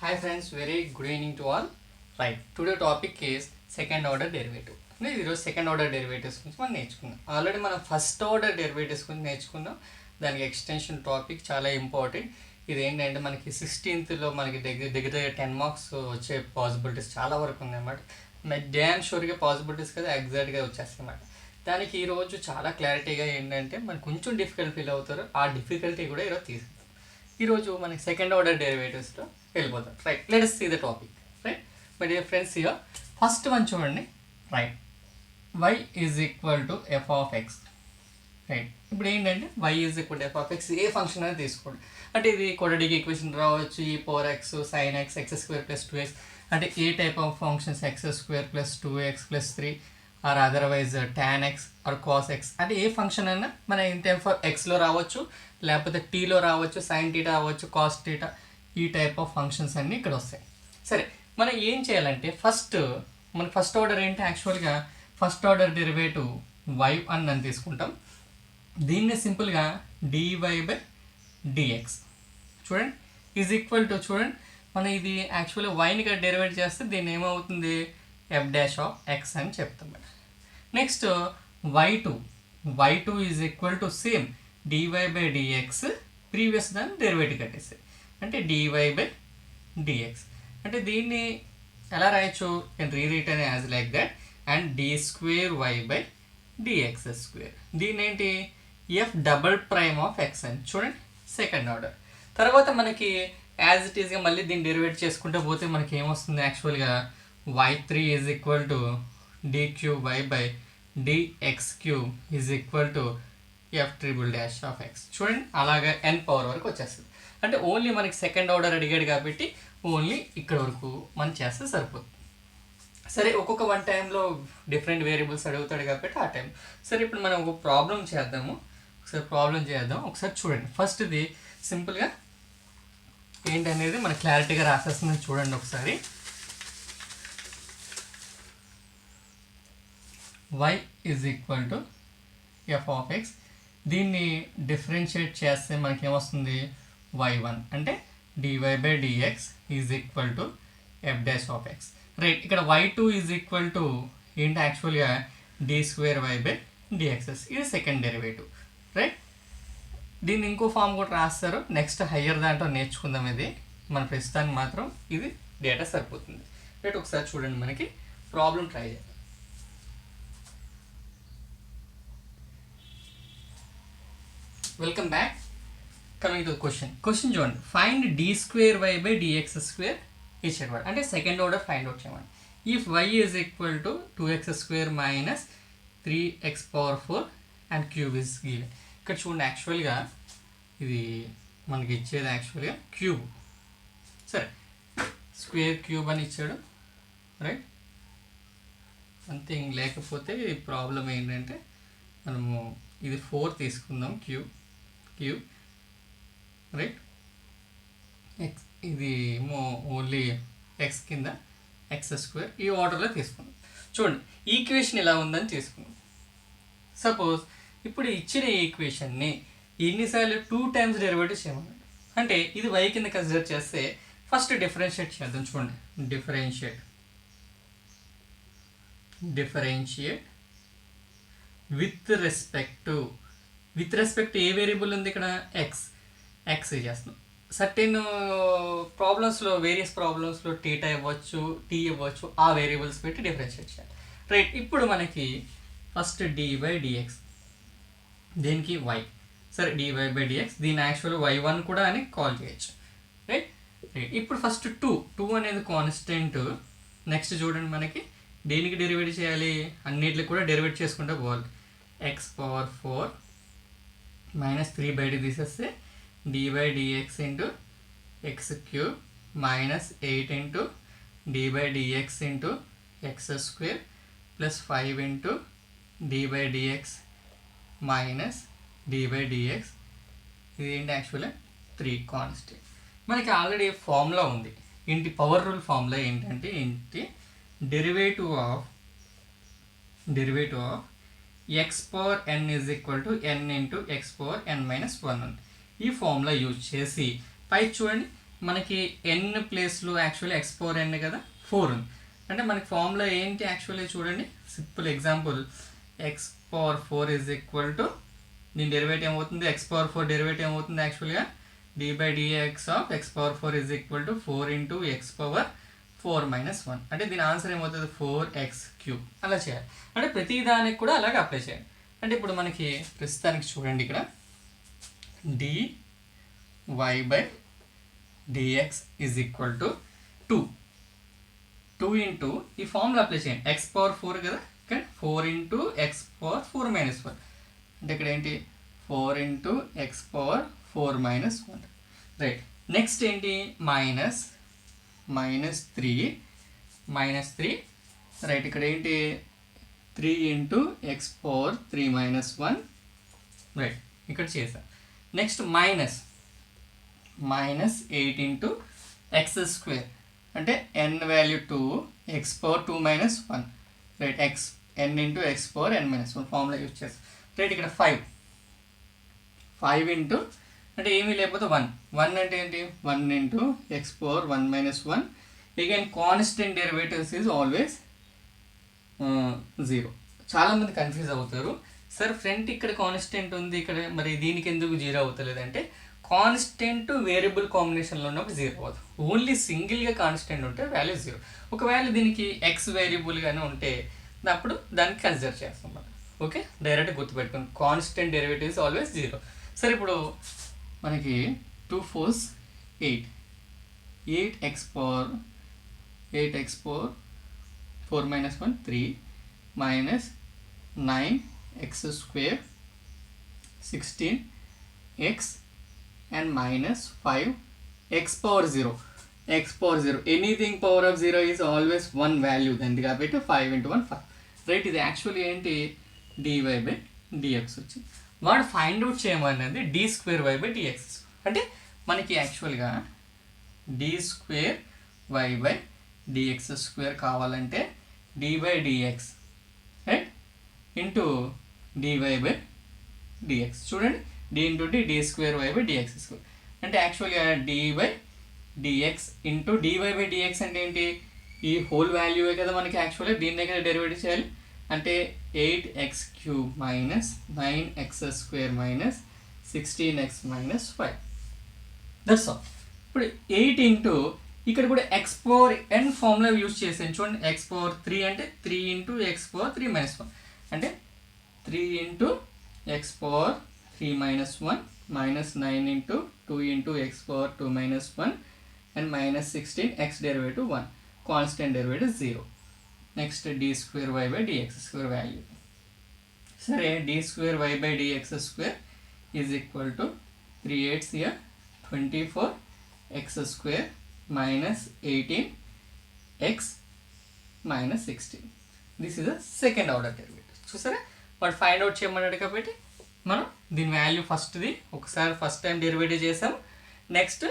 Hi friends, very good evening to all. Right, today topic is second order derivative. ఈరోజు second order derivatives గురించి మనం నేర్చుకున్నాం. Already మనం first order derivatives గురించి నేర్చుకున్నాం. దానికి ఎక్స్టెన్షన్ టాపిక్ చాలా ఇంపార్టెంట్. ఇది ఏంటంటే మనకి 16th మనకి దగ్గర 10 మార్క్స్ వచ్చే పాసిబిలిటీస్ చాలా వరకు ఉందన్నమాట. డ్యామ్ షూర్గా పాసిబిలిటీస్ కదా ఎగ్జాక్ట్గా వచ్చేస్తాయి అన్నమాట. దానికి ఈరోజు చాలా క్లారిటీగా ఏంటంటే మనకు కొంచెం డిఫికల్ట్ ఫీల్ అవుతారు. ఆ డిఫికల్టీ కూడా ఈరోజు తీసుకుంటాం. ఈరోజు మనకి సెకండ్ ఆర్డర్ డెరివేటివ్స్లో వెళ్ళిపోతాం. Right, let us see the topic. Right, my dear friends, here first one చూడండి. Right, y is equal to F of X. Right, ఇప్పుడు ఏంటంటే y is equal to F of X ఏ function అనేది తీసుకోండి. అంటే ఇది క్వాడ్రాటిక్ ఈక్వేషన్ రావచ్చు, ఈ power X sine X X square plus 2x, అంటే ఏ type of functions X square plus 2x plus 3 or otherwise tan x are cos x, అంటే ఏ ఫంక్షన్ అయినా మన ఇన్ టైప్ ఆఫ్ ఎక్స్లో రావచ్చు, లేకపోతే టీలో రావచ్చు, సైన్ టీటా అవ్వచ్చు, కాస్ టీటా, ఈ టైప్ ఆఫ్ ఫంక్షన్స్ అన్నీ ఇక్కడ వస్తాయి. సరే, మనం ఏం చేయాలంటే మన ఫస్ట్ ఆర్డర్ ఏంటి, యాక్చువల్గా ఫస్ట్ ఆర్డర్ డెరివేటివ్ y1 అని తీసుకుంటాం. దీన్ని సింపుల్గా dy/dx చూడండి ఈజ్ ఈక్వల్ టు, చూడండి మనం ఇది యాక్చువల్గా వైని డెరివేట్ చేస్తే దీన్ని ఏమవుతుంది, f'(x) అని చెప్తాం. Next y2 is equal to same dy/dx, previous దాన్ని డెరివేటివ్ కట్టేస్తాయి, అంటే dy/dx. అంటే దీన్ని ఎలా రాయొచ్చు, can re-return as like that, and d²y/dx². దీని ఏంటి, f'(x) అని చూడండి సెకండ్ ఆర్డర్. తర్వాత మనకి యాజ్ ఇట్ ఈస్గా మళ్ళీ దీన్ని డెరివేట్ చేసుకుంటూ పోతే మనకి ఏమొస్తుంది, యాక్చువల్గా y3 is equal to d3y/dx³ is equal to f'(x). చూడండి అలాగా n పవర్ వరకు వచ్చేస్తుంది. అంటే ఓన్లీ మనకి సెకండ్ ఆర్డర్ అడిగాడు కాబట్టి ఓన్లీ ఇక్కడ వరకు మనం చేస్తే సరిపోతుంది. సరే, ఒక్కొక్క వన్ టైంలో డిఫరెంట్ వేరియబుల్స్ అడుగుతాడు కాబట్టి ఆ టైం. సరే, ఇప్పుడు మనం ఒక ప్రాబ్లం చేద్దాం. ఒకసారి చూడండి. ఫస్ట్ ఇది సింపుల్గా ఏంటనేది మన క్లారిటీగా రాసేస్తుంది చూడండి ఒకసారి. y is equal to f(x). దీన్ని డిఫరెన్షియేట్ చేస్తే మనకి ఏమొస్తుంది, y1 అంటే dy/dx is equal to f'(x). Right, ఇక్కడ y2 ఈజ్ ఈక్వల్ టు ఏంటి, యాక్చువల్గా d²y/dx. ఇది సెకండ్ డెరివేటివ్. రైట్, దీన్ని ఇంకో ఫామ్ కూడా రాస్తారు, నెక్స్ట్ హయ్యర్ దాంట్లో నేర్చుకుందాం. ఇది మన ప్రస్తుతానికి మాత్రం ఇది డేటా సరిపోతుంది. రైట్, ఒకసారి చూడండి, మనకి ప్రాబ్లం ట్రై చేద్దాం. Welcome back. Coming to question చూడండి. ఫైండ్ d²y/dx² ఇచ్చేవాడు, అంటే సెకండ్ ఆర్డర్ ఫైండ్ అవుట్ చేయమని. If y is equal to 2x² minus 3x⁴ and cube is given. ఇక్కడ చూడండి, యాక్చువల్గా ఇది మనకి ఇచ్చేది యాక్చువల్గా క్యూబ్. సరే, స్క్వేర్ క్యూబ్ అని ఇచ్చాడు. రైట్, అంతే. లేకపోతే ఈ ప్రాబ్లం ఏంటంటే మనము ఇది 4 తీసుకుందాం, క్యూబ్. రైట్, ఎక్స్ ఇది ఓన్లీ ఎక్స్ కింద x², ఈ ఆర్డర్లో తీసుకుందాం. చూడండి, ఈక్వేషన్ ఇలా ఉందని తీసుకుందాం. సపోజ్ ఇప్పుడు ఇచ్చిన ఈక్వేషన్ని ఎన్నిసార్లు 2 టైమ్స్ డెరివేటివ్ చేయమన్నాడు. అంటే ఇది y కింద కన్సిడర్ చేస్తే ఫస్ట్ డిఫరెన్షియేట్ చేద్దాం. చూడండి, differentiate with respect A variable ఉంది ఇక్కడ, ఎక్స్ చేస్తున్నాం. సర్టెన్ ప్రాబ్లమ్స్లో, వేరియస్ ప్రాబ్లమ్స్లో టీటా ఇవ్వచ్చు, టీ ఇవ్వచ్చు, ఆ వేరియబుల్స్ పెట్టి డిఫరెన్షియేట్ చేయాలి. రైట్, ఇప్పుడు మనకి ఫస్ట్ dy/dx, దీనికి y. సరే, dy/dx, దీని యాక్చువల్ y1 కూడా అని కాల్ చేయొచ్చు. రైట్, ఇప్పుడు ఫస్ట్ 2 అనేది కాన్స్టెంట్. నెక్స్ట్ చూడండి, మనకి దేనికి డెరివేట్ చేయాలి, అన్నిటికి కూడా డెరివేట్ చేసుకుంటే పోవాలి. x⁴ మైనస్ 3/d తీసేస్తే d/dx into x³ minus 8 into d/dx into x² plus 5 into d/dx minus d/dx. ఇది ఏంటి, యాక్చువల్గా 3 కాన్స్టెంట్. మనకి ఆల్రెడీ ఫార్ములా ఉంది. ఏంటి, పవర్ రూల్ ఫార్ములా ఏంటి, derivative of x⁴n is equal to n into x⁴n - 1 ఉంది. ఈ ఫార్ములా యూజ్ చేసి పై చూడండి, మనకి ఎన్ ప్లేస్లో యాక్చువల్లీ ఎక్స్ పవర్ ఎన్ కదా 4 ఉంది. అంటే మనకి ఫార్ములా ఏంటి యాక్చువల్లీ చూడండి, simple example X power 4 is equal to దీని డెరివేటివ్ ఏమవుతుంది, ఎక్స్ పవర్ 4 డెరివేటివ్ ఏమవుతుంది యాక్చువల్గా d/dx of x power 4 is equal to 4 into x power 4 minus 1. అంటే దీని ఆన్సర్ ఏమవుతుంది 4x³ అలా చేయాలి. అంటే ప్రతి దానికి కూడా అలాగే అప్లై చేయాలి. అంటే ఇప్పుడు మనకి ప్రస్తుతానికి చూడండి ఇక్కడ dy/dx is equal to 2 into ఈ ఫార్ములా అప్లై చేయండి, ఎక్స్ పవర్ 4 కదా, ఇక్కడ 4 ఇంటూ ఎక్స్ పవర్ 4 మైనస్ 1. అంటే ఇక్కడ ఏంటి 4 into x power 4 minus 1. Right, next ఏంటి మైనస్ 3 రైట్, ఇక్కడ ఏంటి 3 into x power 3 minus 1. Right, ఇక్కడ చేసాం. Next minus 8 into X square, అంటే n value 2 X power 2 minus 1. Right, n into x power n minus 1 formula use చేస్తాం. Right, ఇక్కడ 5 into అంటే ఏమీ లేకపోతే 1 అంటే ఏంటి 1 into x power 1 minus 1. Again constant derivatives is always 0. చాలామంది కన్ఫ్యూజ్ అవుతారు, సార్ ఫ్రంట్ ఇక్కడ కాన్స్టెంట్ ఉంది, ఇక్కడ మరి దీనికి ఎందుకు 0 అవుతలేదు అంటే కాన్స్టెంట్ వేరియబుల్ కాంబినేషన్లో ఉన్నప్పుడు 0 అవుతుంది. ఓన్లీ సింగిల్గా కాన్స్టెంట్ ఉంటే వాల్యూ 0. ఒకవేళ దీనికి ఎక్స్ వేరియబుల్గానే ఉంటే అప్పుడు దానికి కన్సిడర్ చేస్తాం మనం. ఓకే, డైరెక్ట్ గుర్తుపెట్టుకోండి, కాన్స్టెంట్ డెరివేటివ్స్ ఆల్వేస్ 0. సరే, ఇప్పుడు మనకి 2 4 8 X power 4 minus 1 3 minus 9 X square 16 X and minus 5 x power 0. Anything power of 0 is always one value. Then కాబట్టి 5 into 1 5. రైట్, ఇది యాక్చువల్లీ ఏంటి dy/dx వచ్చింది. వాడు ఫైండ్ అవుట్ చేయమన్నది d²y/dx. అంటే మనకి యాక్చువల్గా d²y/dx² కావాలంటే d/dx రైట్ ఇంటూ dy/dx. చూడండి, d ఇంటూ d²y/dx². అంటే యాక్చువల్గా dy/dx ఇంటూ dy/dx అంటే ఏంటి, ఈ హోల్ వాల్యూవే కదా మనకి యాక్చువల్గా దీని దగ్గర డెరివేటివ్ చేయాలి. అంటే 8x³ minus 9x² minus 16x minus 5. That's all. ఇప్పుడు 8 ఇంటూ ఇక్కడ కూడా X power n formula use చేసాను చూడండి, ఎక్స్ పవర్ 3 అంటే 3 ఇంటూ ఎక్స్ పవర్ 3 మైనస్ 1. అంటే 3 into x power 3 minus 1 minus 9 into 2 into x power 2 minus 1 and minus 16 x derivative 1. Constant derivative 0. Next d²y/dx² value. Sorry, d²y/dx² is equal to 3 8 here 24 x² minus 18 x minus 16. This is a second order derivative. చూసారా, వాడు find out చేయమన్నాడు కాబట్టి మనం దీని value ఫస్ట్ది ఒకసారి first time derivative చేసాం, next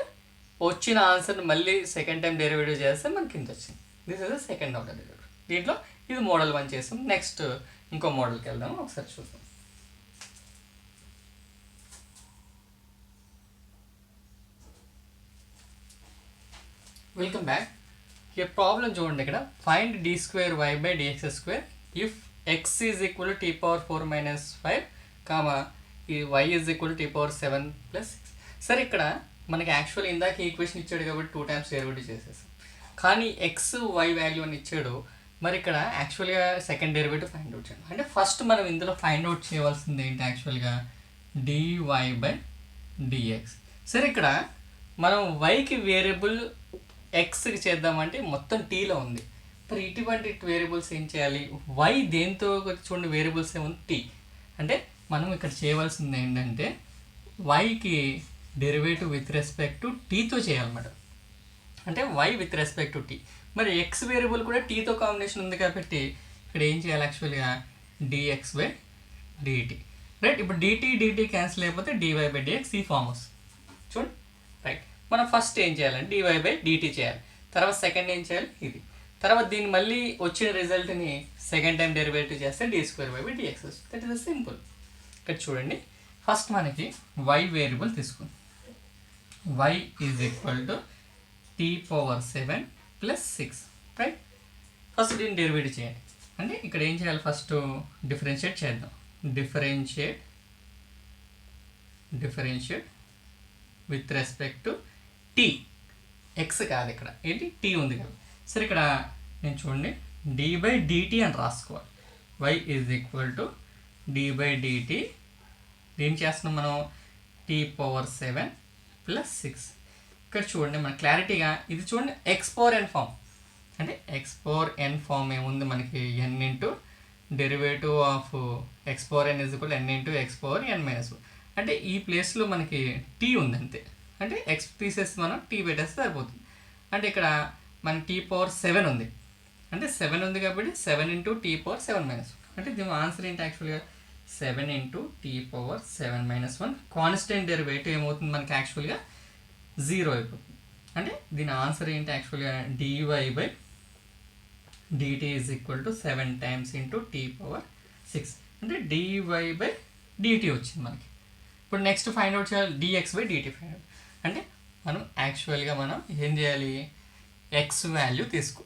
వచ్చిన ఆన్సర్ని మళ్ళీ సెకండ్ టైం డెరివేటివ్ చేస్తే మనకి ఇంత వచ్చింది. This is the second order derivative. దీంట్లో ఇది మోడల్ 1 చేసాం. నెక్స్ట్ ఇంకో మోడల్కి వెళ్దాము, ఒకసారి చూద్దాం. Welcome back. ఈ ప్రాబ్లం చూడండి, ఇక్కడ find d²y/dx² if x is equal to t⁴ minus 5 comma ఈ y is equal to t⁴ 7 + 6. సరే, ఇక్కడ మనకి యాక్చువల్ ఇందాక ఈక్వేషన్ ఇచ్చాడు కాబట్టి 2 టైమ్స్ డెరివేటివ్ చేసేసాం. కానీ ఎక్స్ వై వాల్యూ అని ఇచ్చాడు, మరి ఇక్కడ యాక్చువల్గా సెకండ్ డెరివేటివ్ ఫైండ్ అవుట్ చేయాలి. అంటే ఫస్ట్ మనం ఇందులో ఫైండ్ అవుట్ చేయవలసింది ఏంటి యాక్చువల్గా dy/dx. సరే, ఇక్కడ మనం వైకి వేరియబుల్ ఎక్స్కి చేద్దామంటే మొత్తం టీలో ఉంది. మరి ఇటువంటి వేరియబుల్స్ ఏం చేయాలి, వై దేంతో చూడండి వేరియబుల్స్ ఏముంది టీ. అంటే మనం ఇక్కడ చేయవలసింది ఏంటంటే వైకి డెరివేటివ్ విత్ రెస్పెక్ట్ టు టీతో చేయాలన్నమాట. అంటే y with respect to t. మరి ఎక్స్ వేరియబుల్ కూడా టీతో కాంబినేషన్ ఉంది కాబట్టి ఇక్కడ ఏం చేయాలి యాక్చువల్గా dx/dt. రైట్, ఇప్పుడు dt క్యాన్సిల్ అయిపోతే dy/dx ఈ ఫామ్ వస్తుంది చూడండి. రైట్, మనం ఫస్ట్ ఏం చేయాలంటే dy/dt చేయాలి, తర్వాత సెకండ్ ఏం చేయాలి ఇది, తర్వాత దీన్ని మళ్ళీ వచ్చిన రిజల్ట్ని సెకండ్ టైం డెరివేటివ్ చేస్తే d²y/dx వస్తుంది. That is simple. ఇక్కడ చూడండి, ఫస్ట్ మనకి y వేరియబుల్ తీసుకుంది. y is equal to t power 7 plus 6 right. First దీన్ని డెరివేటివ్ చేయండి. అంటే ఇక్కడ ఏం చేయాలి, ఫస్ట్ డిఫరెన్షియేట్ చేద్దాం. Differentiate with respect to t. X కాదు, ఇక్కడ ఏంటి టీ ఉంది కదా. సరే ఇక్కడ నేను చూడండి d/dt అని రాసుకోవాలి. y is equal to d/dt. ఏం చేస్తున్నాం మనం, టీ పవర్ 7 ప్లస్ 6. ఇక్కడ చూడండి మన క్లారిటీగా ఇది చూడండి ఎక్స్ పవర్ ఎన్ ఫామ్. అంటే ఎక్స్ పవర్ ఎన్ ఫామ్ ఏముంది మనకి, n into derivative of x power n is equal n into x power n minus 1. అంటే ఈ ప్లేస్లో మనకి టీ ఉంది అంతే. అంటే ఎక్స్ తీసేసి మనం టీ పెట్టేస్తే సరిపోతుంది. అంటే ఇక్కడ మన టీ పవర్ 7 ఉంది. అంటే 7 ఉంది కాబట్టి 7 ఇంటూ టీ పవర్ 7 మైనస్ 1. అంటే దీని ఆన్సర్ ఏంటి యాక్చువల్గా 7 into t power 7 minus 1. Constant derivative ఏమవుతుంది మనకి యాక్చువల్గా 0 అయిపోతుంది. అంటే దీని ఆన్సర్ ఏంటి యాక్చువల్గా dy/dt is equal to 7 times into t power 6. అంటే dy/dt వచ్చింది మనకి. ఇప్పుడు నెక్స్ట్ ఫైండ్ అవుట్ చేయాలి dx/dt ఫైండ్ అవుట్. అంటే మనం యాక్చువల్గా మనం ఏం చేయాలి, ఎక్స్ వాల్యూ తీసుకో.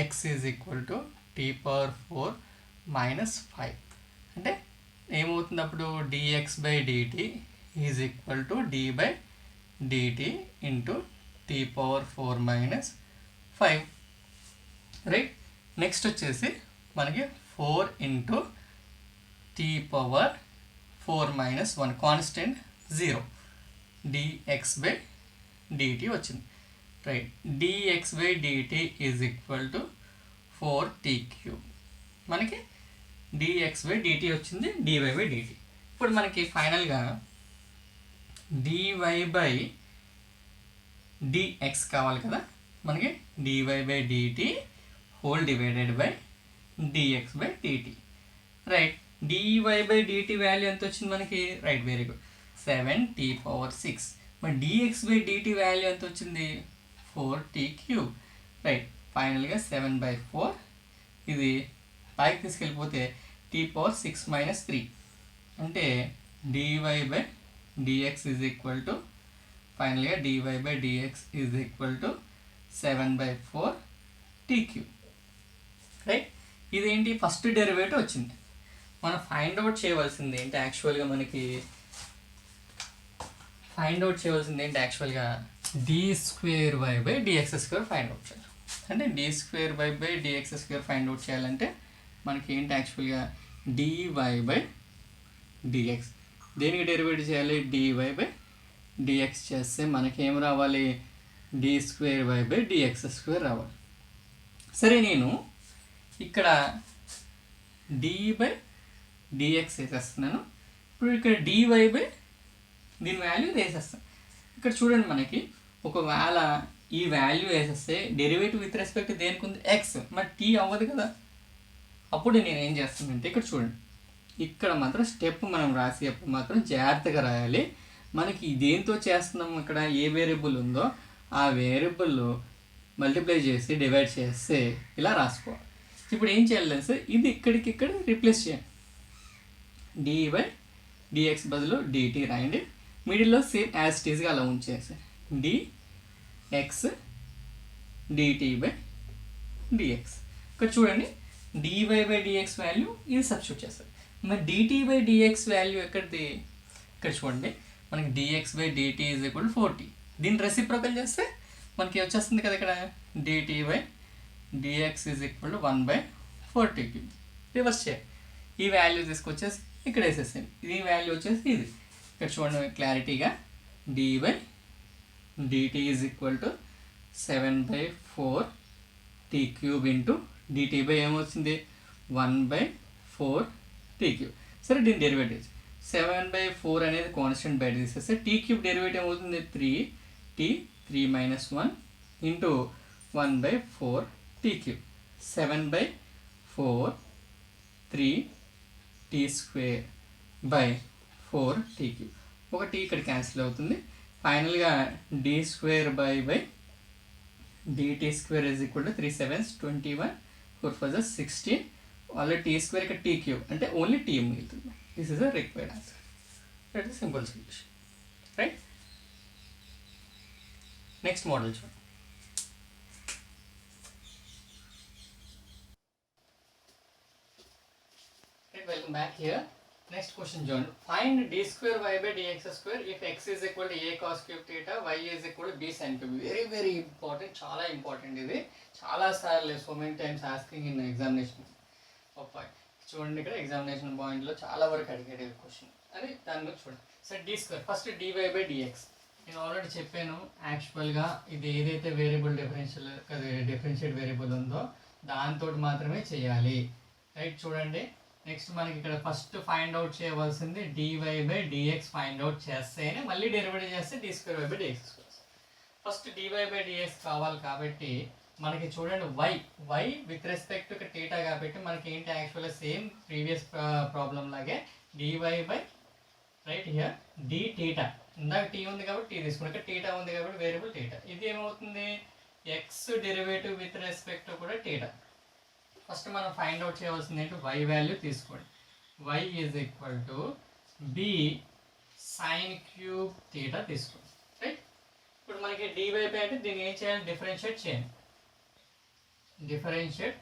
X is equal to t power 4 minus 5. అంటే ఏమవుతుంది అప్పుడు dx/dt is equal to d/dt into t power 4 minus 5 right. Next వచ్చేసి మనకి 4 into t power 4 minus 1 constant 0 dx/dt వచ్చింది right. dx/dt is equal to 4t³ మనకి dx/dt వచ్చింది dy/dt. ఇప్పుడు మనకి ఫైనల్గా dy/dx కావాలి కదా, మనకి dy/dt whole divided by dx/dt right. dy/dt value ఎంత వచ్చింది మనకి, right very good 7t power 6. మరి dx/dt వాల్యూ ఎంత వచ్చింది 4t³ రైట్. ఫైనల్గా 7/4 ఇది పైకి తీసుకెళ్ళిపోతే t పవర్ 6 మైనస్ 3. అంటే dy/dx ఈజ్ ఈక్వల్ టు ఫైనల్గా dy/dx is equal to 7/4t³ right. ఇదేంటి ఫస్ట్ డెరివేటివ్ వచ్చింది. మనం ఫైండ్ అవుట్ చేయవలసింది ఏంటి యాక్చువల్గా, మనకి ఫైండ్ అవుట్ చేయవలసింది ఏంటి యాక్చువల్గా d²y/dx² ఫైండ్ అవుట్ చేయాలి. అంటే d²y/dx² ఫైండ్ అవుట్ చేయాలంటే మనకి ఏంటి యాక్చువల్గా dy/dx. దేనికి డెరివేటివ్ చేయాలి, dy/dx చేస్తే మనకేం రావాలి, d²y/dx² రావాలి. సరే నేను ఇక్కడ d/dx వేసేస్తున్నాను. ఇప్పుడు ఇక్కడ dy/, దీని వాల్యూ వేసేస్తాను. ఇక్కడ చూడండి మనకి ఒకవేళ ఈ వాల్యూ వేసేస్తే డెరివేటివ్ విత్ రెస్పెక్ట్ దేనికి ఉంది, ఎక్స్. మరి టీ అవ్వదు కదా. అప్పుడు నేను ఏం చేస్తానంటే ఇక్కడ చూడండి, ఇక్కడ మాత్రం స్టెప్ మనం రాసేటప్పుడు మాత్రం జాగ్రత్తగా రాయాలి. మనకి దేంతో చేస్తున్నాం, ఇక్కడ ఏ వేరియబుల్ ఉందో ఆ వేరియబుల్ మల్టిప్లై చేసి డివైడ్ చేస్తే ఇలా రాసుకోవాలి. ఇప్పుడు ఏం చేయాలి సార్, ఇది ఇక్కడికి ఇక్కడ రీప్లేస్ చేయండి. dy/dx బదులు dt రాయండి. మిడిల్లో సేమ్ యాజ్ ఇట్ ఈస్గా అలా ఉంచేసి dx dt/dx. ఇక్కడ చూడండి dy/dx వాల్యూ ఇది సబ్స్టిట్యూట్ చేస్తారు. మరి dt/dx వాల్యూ ఎక్కడిది, ఇక్కడ చూడండి మనకి dx/dt is equal to 4t. దీన్ని రెసిప్రోకల్ చేస్తే మనకి వచ్చేస్తుంది కదా, ఇక్కడ dt/dx is equal to 1/4t³. Reverse చేయాలి. ఈ వాల్యూ తీసుకొచ్చేసి ఇక్కడ వేసేసాను. ఈ వాల్యూ వచ్చేసి ఇది. ఇక్కడ చూడండి క్లారిటీగా dy/dt is equal to 7/4t³ into dt/ ఏమొచ్చింది 1/4t³. సరే దీని డెరివేటివ్ 7/4 అనేది కాన్స్టెంట్ బయట తీసేస్తే t³ డెరివేటివ్ ఏమవుతుంది 3t 3 minus 1 into 1/4t³. 7/4 3t²/4t³. ఒక t ఇక్కడ క్యాన్సిల్ అవుతుంది. ఫైనల్గా d²/dt² is equal to 3 7s 21 4 4 16. Already t² ఇక్కడ t³ అంటే ఓన్లీ t మిగులుతుంది. This is a required answer. That is simple solution right. Next model చూడండి. Welcome back here. Next question చూడండి. Find d square y by dx square if x is equal to a cos cube theta, y is equal to b sin cube. Very very important, చాలా important ఇది. చాలా సార్లు so many times asking in examination. చూడండి ఇక్కడ examination పాయింట్లో చాలా వరకు అడిగాడు ఈ క్వశ్చన్. అది దాని గురించి చూడండి. So d square first dy by dx నేను ఆల్రెడీ చెప్పాను. యాక్చువల్గా ఇది ఏదైతే వేరియబుల్ డిఫరెన్షియేట్ వేరియబుల్ ఉందో దాంతో మాత్రమే చేయాలి. రైట్, చూడండి. నెక్స్ట్ మనకి ఇక్కడ ఫస్ట్ ఫైండ్ అవుట్ చేయవలసింది dy by dx find out చేస్తేనే మళ్ళీ డెరివేటివ్ చేస్తే d square y by dx square. First dy by dx కావాలి కాబట్టి మనకి చూడండి y with respect to theta కాబట్టి మనకి ఏంటి యాక్చువల్గా సేమ్ ప్రీవియస్ ప్రాబ్లం లాగే dy by right here d theta. ఇందాక t ఉంది కాబట్టి t తీసుకున్నాం, ఇక్కడ థీటా ఉంది కాబట్టి వేరియబుల్ థీటా. ఇది ఏమవుతుంది x derivative with respect to కూడా థీటా. ఫస్ట్ మనం ఫైండ్ అవుట్ చేయవలసింది ఏంటి y వాల్యూ తీసుకోండి. y is equal to b sine cube theta తీసుకోండి. రైట్, ఇప్పుడు మనకి dy by అంటే దీన్ని ఏం చేయాలి, డిఫరెన్షియేట్ చేయండి. డిఫరెన్షియేట్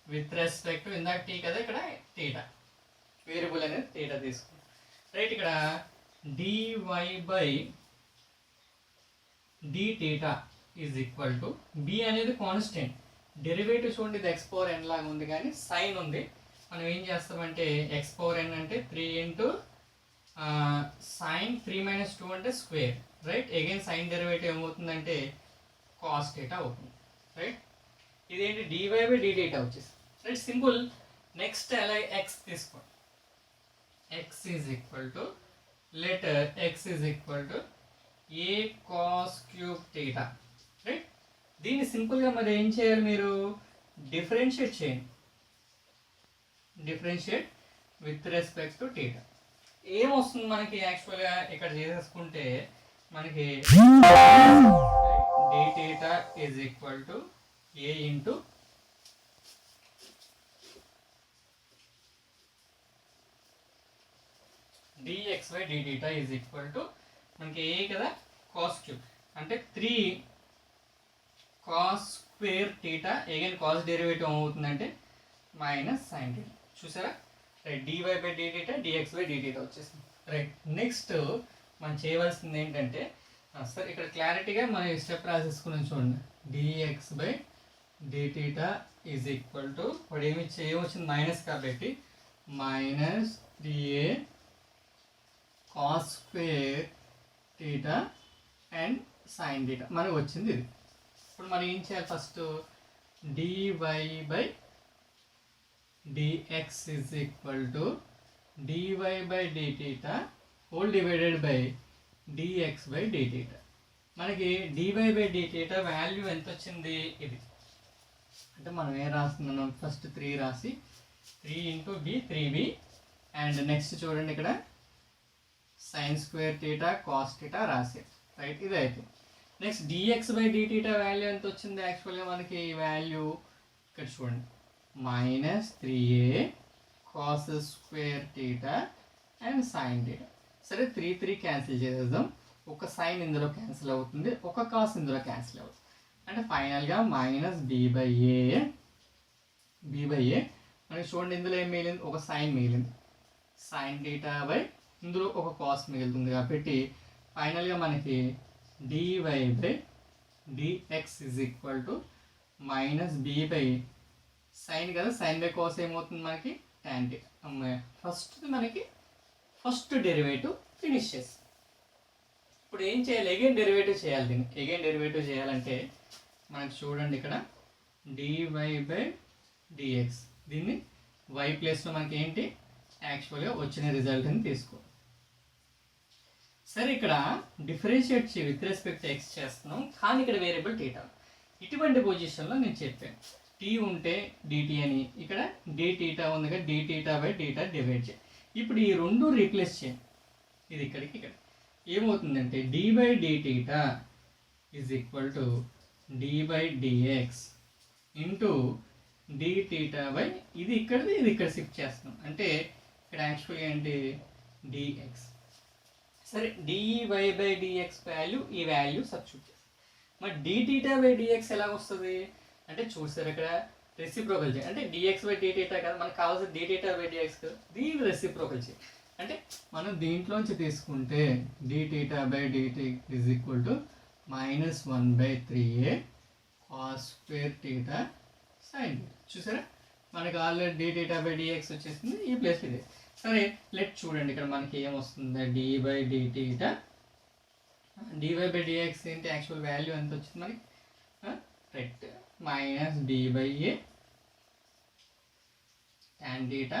విత్ రెస్పెక్ట్ టు ఇందాక t కదా, ఇక్కడ థీటా వేరియబుల్ అనేది థీటా తీసుకోండి. రైట్, ఇక్కడ dy by d theta is equal to b అనేది కాన్స్టెంట్. డెరివేటివ్ చూడండి, ఇది ఎక్స్ పవర్ ఎన్ లాగా ఉంది కానీ సైన్ ఉంది. మనం ఏం చేస్తామంటే ఎక్స్ పవర్ ఎన్ అంటే 3 ఇంటూ సైన్ 3 - 2 అంటే square. Right, again sine derivative ఏమవుతుందంటే కాస్ థీటా అవుతుంది. రైట్, ఇదేంటి dy by d థీటా వచ్చేసి. Right, simple. నెక్స్ట్ అలా ఎక్స్ తీసుకోండి. X is equal to letter x is equal to a cos cube theta. Right, దీన్ని సింపుల్గా మరి ఏం చేయాలి, మీరు డిఫరెన్షియేట్ చేయండి. Differentiate with respect to theta. ఏమొస్తుంది మనకి యాక్చువల్గా ఇక్కడ చేసేసుకుంటే మనకి d theta is equal to a into dx by d theta is equal to మనకి ఏ కదా కాస్ క్యూబ్ అంటే 3 cos square theta. Again cos derivative ఏమవుతుందంటే మైనస్ సైన్ థీటా. చూసారా, right, dy by d theta dx by d theta వచ్చేసింది. Right, next మనం చేయవలసింది ఏంటంటే sir ఇక్కడ క్లారిటీగా మనం స్టెప్ రాసేసుకుని చూడండి. dx by d theta is equal to వాడు ఏమొచ్చింది మైనస్ కాబట్టి minus 3a cos square theta and sine theta మనకు వచ్చింది ఇది. ఇప్పుడు మనం ఏం చేయాలి, first dy by dx is equal to dy by d theta whole divided by dx by d theta. మనకి dy by d theta value ఎంత వచ్చింది, ఇది అంటే మనం ఏం రాస్తున్నాం, ఫస్ట్ 3 రాసి 3 into b 3b and next చూడండి ఇక్కడ sine square theta cos theta రాసి. రైట్, ఇది అయితే next dx by d theta value ఎంత వచ్చింది, యాక్చువల్గా మనకి వాల్యూ ఇక్కడ చూడండి minus 3a cos square theta and sine theta. సరే, 3 క్యాన్సిల్ చేసేద్దాం. ఒక సైన్ ఇందులో క్యాన్సిల్ అవుతుంది, ఒక కాస్ ఇందులో క్యాన్సిల్ అవుతుంది. అంటే ఫైనల్గా మైనస్ b by a మనకి చూడండి ఇందులో ఏం మిగిలింది, ఒక సైన్ మిగిలింది. సైన్ థీటా బై ఇందులో ఒక కాస్ మిగులుతుంది కాబట్టి ఫైనల్గా మనకి dy by dx is equal to minus b by sine కదా, సైన్ బై కాస్ ఏమవుతుంది మనకి tan థీటా. ఫస్ట్ మనకి ఫస్ట్ డెరివేటివ్ ఫినిష్ చేసి ఇప్పుడు ఏం చేయాలి, అగైన్ డెరివేటివ్ చేయాలి. దీన్ని అగైన్ డెరివేటివ్ చేయాలంటే మనకి చూడండి ఇక్కడ dy by dx దీన్ని y ప్లేస్లో మనకి ఏంటి యాక్చువల్గా వచ్చిన రిజల్ట్ అని తీసుకో. సరే, ఇక్కడ డిఫరెన్షియేట్ విత్ రెస్పెక్ట్ ఎక్స్ చేస్తున్నాం కానీ ఇక్కడ వేరియబుల్ థీటా. ఇటువంటి పొజిషన్లో నేను చెప్పాను t ఉంటే dt అని, ఇక్కడ d థీటా ఉంది కదా, d theta by theta divide చేయాలి. ఇప్పుడు ఈ రెండు రీప్లేస్ చేయండి, ఇది ఇక్కడికి ఇక్కడ ఏమవుతుందంటే d by d theta is equal to d by dx into d theta by ఇది ఇక్కడిది ఇది ఇక్కడ షిఫ్ట్ చేస్తున్నాం అంటే ఇక్కడ యాక్చువల్గా ఏంటి dx. సరే, dy by dx వాల్యూ ఈ వాల్యూ సబ్స్టిట్యూట్ చేస్తాం. మరి డి టీటా బై డిఎక్స్ ఎలా వస్తుంది అంటే చూసారు ఇక్కడ రెసిప్రోకల్ చేయి అంటే డిఎక్స్ బై డి టీటా కదా మనకు కావాల్సిన డి టీటా బై డిఎక్స్ కదా దీని రెసిప్రోకల్ చేయి అంటే మనం దీంట్లోంచి తీసుకుంటే d theta by dt is equal to -1/3a cos square theta sine చూసారా మనకి already d theta by dx వచ్చేసింది ఈ ప్లేస్ ఇదే సరే లెట్ చూడండి ఇక్కడ మనకి ఏమొస్తుంది d by d theta dy by dx ఏంటి యాక్చువల్ వాల్యూ ఎంత వచ్చింది మనకి right minus d by a tan theta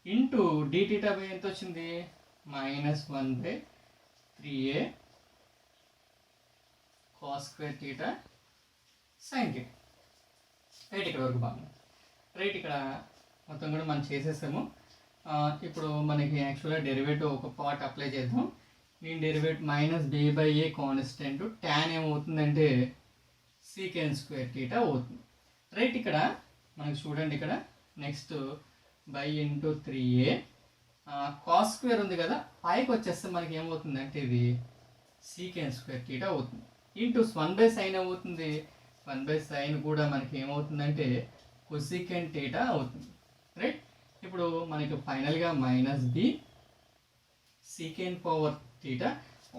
into d theta by ఎంత వచ్చింది -1/3a cos square theta sine theta right ఇక్కడ వరకు బాగుంది రైట్ ఇక్కడ మొత్తం కూడా మనం చేసేసాము ఇప్పుడు మనకి యాక్చువల్గా డెరివేటివ్ ఒక పార్ట్ అప్లై చేద్దాం నేను డెరివేటివ్ -b/a కాన్స్టెంట్ tan ఏమవుతుందంటే సీకెన్ స్క్వేర్ టీటా అవుతుంది రైట్ ఇక్కడ మనకి చూడండి ఇక్కడ next by into 3a cos square ఉంది కదా పైకి వచ్చేస్తే మనకి ఏమవుతుందంటే ఇది సీకెన్ స్క్వేర్ టీటా అవుతుంది ఇంటూ 1/sin అవుతుంది 1/sin కూడా మనకి ఏమవుతుందంటే కొసీకెన్ టీటా అవుతుంది రైట్ ఇప్పుడు మనకి ఫైనల్గా -b సీకెన్ పవర్ టీటా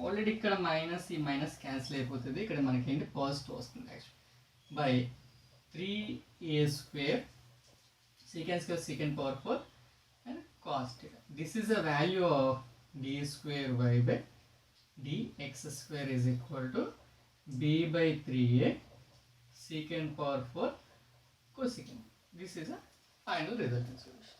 ఆల్రెడీ ఇక్కడ మైనస్ ఈ మైనస్ క్యాన్సిల్ అయిపోతుంది ఇక్కడ మనకి ఏంటి పాజిటివ్ వస్తుంది actual by 3a² secant square secant power 4 and cos theta. This is the value of d square y by dx square is equal to b by 3a secant power 4 cosecant. This is a final resultant solution.